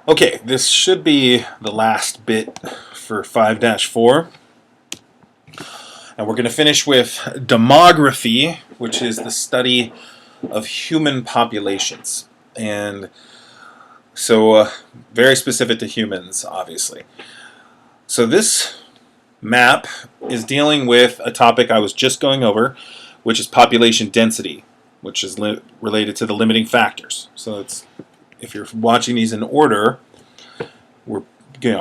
Okay, this should be the last bit for 5-4. And we're going to finish with demography, which is the study of human populations. And so, very specific to humans, obviously. So this map is dealing with a topic I was just going over, which is population density, which is related to the limiting factors. So it's, if you're watching these in order, we're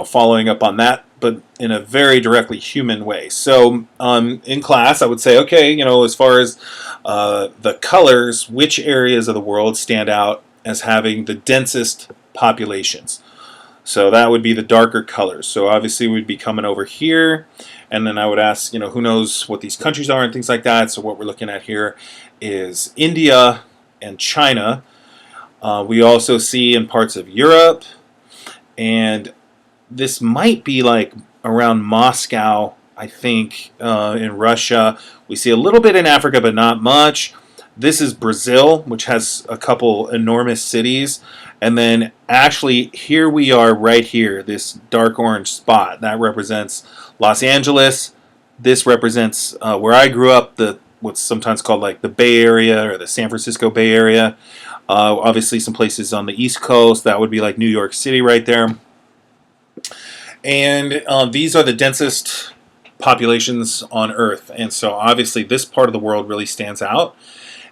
following up on that, but in a very directly human way. So in class, I would say, okay, as far as the colors, which areas of the world stand out as having the densest populations? So that would be the darker colors. So obviously we'd be coming over here, and then I would ask, who knows what these countries are and things like that. So what we're looking at here is India and China. We also see in parts of Europe, and this might be like around Moscow, I think, in Russia. We see a little bit in Africa, but not much. This is Brazil, which has a couple enormous cities. And then actually here we are right here, this dark orange spot. That represents Los Angeles. This represents where I grew up, what's sometimes called like the Bay Area or the San Francisco Bay Area. Obviously some places on the East Coast, that would be like New York City right there. And these are the densest populations on Earth. And so obviously this part of the world really stands out.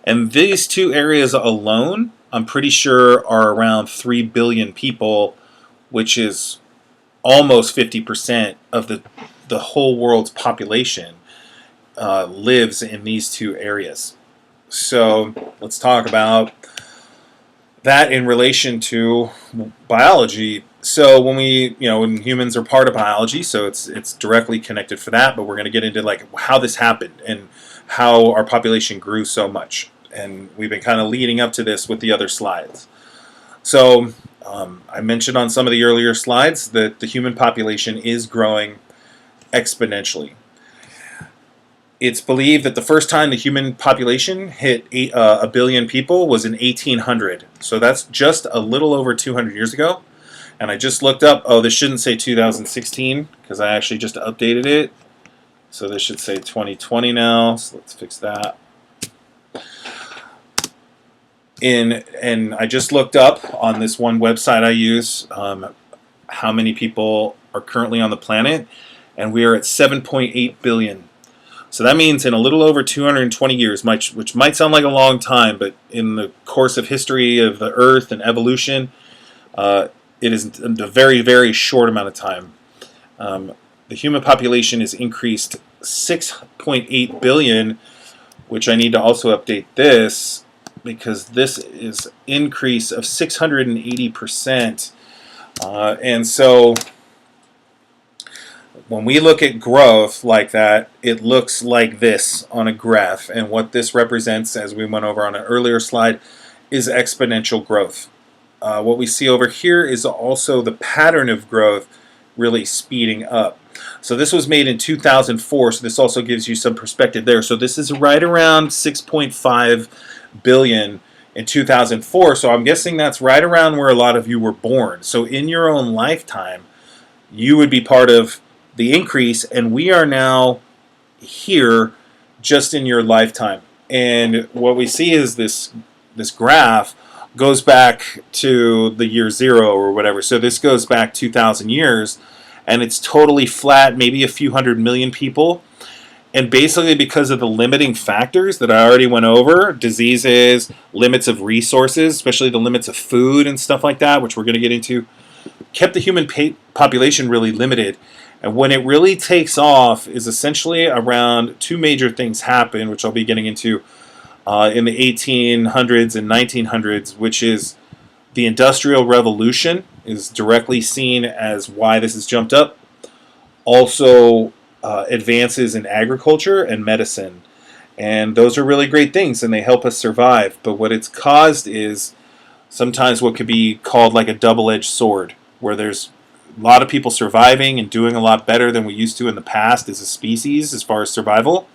And these two areas alone, I'm pretty sure, are around 3 billion people, which is almost 50% of the whole world's population lives in these two areas. So let's talk about that in relation to biology. So when when humans are part of biology, so it's directly connected for that, but we're going to get into like how this happened and how our population grew so much. And we've been kind of leading up to this with the other slides. So I mentioned on some of the earlier slides that the human population is growing exponentially. It's believed that the first time the human population hit a billion people was in 1800. So that's just a little over 200 years ago. And I just looked up, this shouldn't say 2016 because I actually just updated it. So this should say 2020 now. So let's fix that. And I just looked up on this one website I use how many people are currently on the planet, and we are at 7.8 billion. So that means in a little over 220 years, which might sound like a long time, but in the course of history of the Earth and evolution, it is a very, very short amount of time. The human population has increased 6.8 billion, which I need to also update this, because this is increase of 680%. And so when we look at growth like that, it looks like this on a graph. And what this represents, as we went over on an earlier slide, is exponential growth. What we see over here is also the pattern of growth really speeding up. So this was made in 2004, so this also gives you some perspective there. So this is right around 6.5 billion in 2004, so I'm guessing that's right around where a lot of you were born. So in your own lifetime, you would be part of the increase, and we are now here just in your lifetime. And what we see is this graph goes back to the year 0 or whatever. So this goes back 2,000 years, and it's totally flat, maybe a few hundred million people. And basically because of the limiting factors that I already went over, diseases, limits of resources, especially the limits of food and stuff like that, which we're going to get into, kept the human population really limited. And when it really takes off is essentially around two major things happen, which I'll be getting into in the 1800s and 1900s, which is the Industrial Revolution is directly seen as why this has jumped up. Also, advances in agriculture and medicine. And those are really great things, and they help us survive. But what it's caused is sometimes what could be called like a double-edged sword, where there's a lot of people surviving and doing a lot better than we used to in the past as a species as far as survival.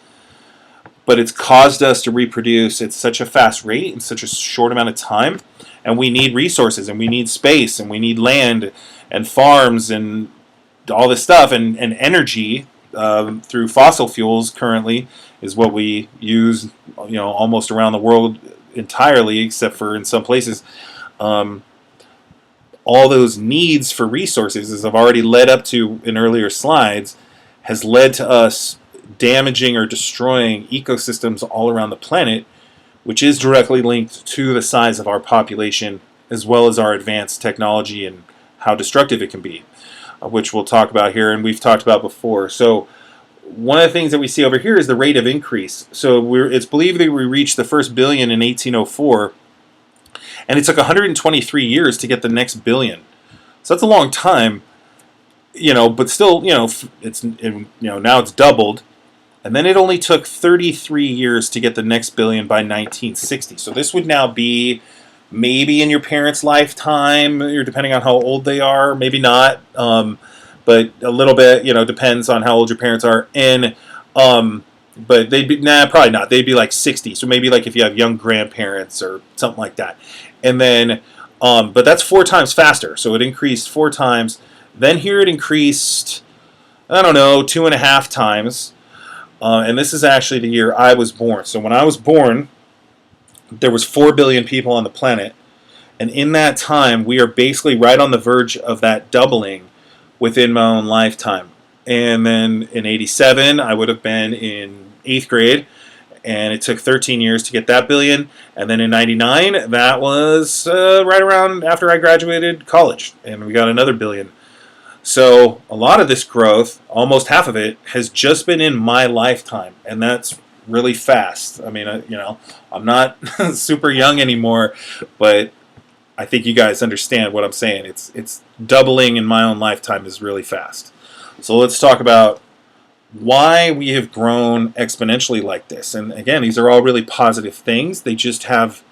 But it's caused us to reproduce at such a fast rate in such a short amount of time. and we need resources, and we need space, and we need land and farms and all this stuff, and energy through fossil fuels currently is what we use, almost around the world entirely, except for in some places. Um, all those needs for resources, as I've already led up to in earlier slides, has led to us damaging or destroying ecosystems all around the planet, which is directly linked to the size of our population as well as our advanced technology and how destructive it can be, which we'll talk about here and we've talked about before. So one of the things that we see over here is the rate of increase. So it's believed that we reached the first billion in 1804, and it took 123 years to get the next billion. So that's a long time, but still, now it's doubled. And then it only took 33 years to get the next billion by 1960. So this would now be maybe in your parents' lifetime, or depending on how old they are, maybe not. But a little bit, depends on how old your parents are. And but they'd be probably not. They'd be like 60. So maybe like if you have young grandparents or something like that. And then, but that's 4 times faster. So it increased 4 times. Then here it increased, I don't know, 2.5 times. And this is actually the year I was born. So when I was born, there was 4 billion people on the planet. And in that time, we are basically right on the verge of that doubling within my own lifetime. And then in 87, I would have been in 8th grade. And it took 13 years to get that billion. And then in 99, that was right around after I graduated college. And we got another billion. So a lot of this growth, almost half of it, has just been in my lifetime, and that's really fast. I mean, I'm not super young anymore, but I think you guys understand what I'm saying. It's doubling in my own lifetime is really fast. So let's talk about why we have grown exponentially like this. And again, these are all really positive things. They just have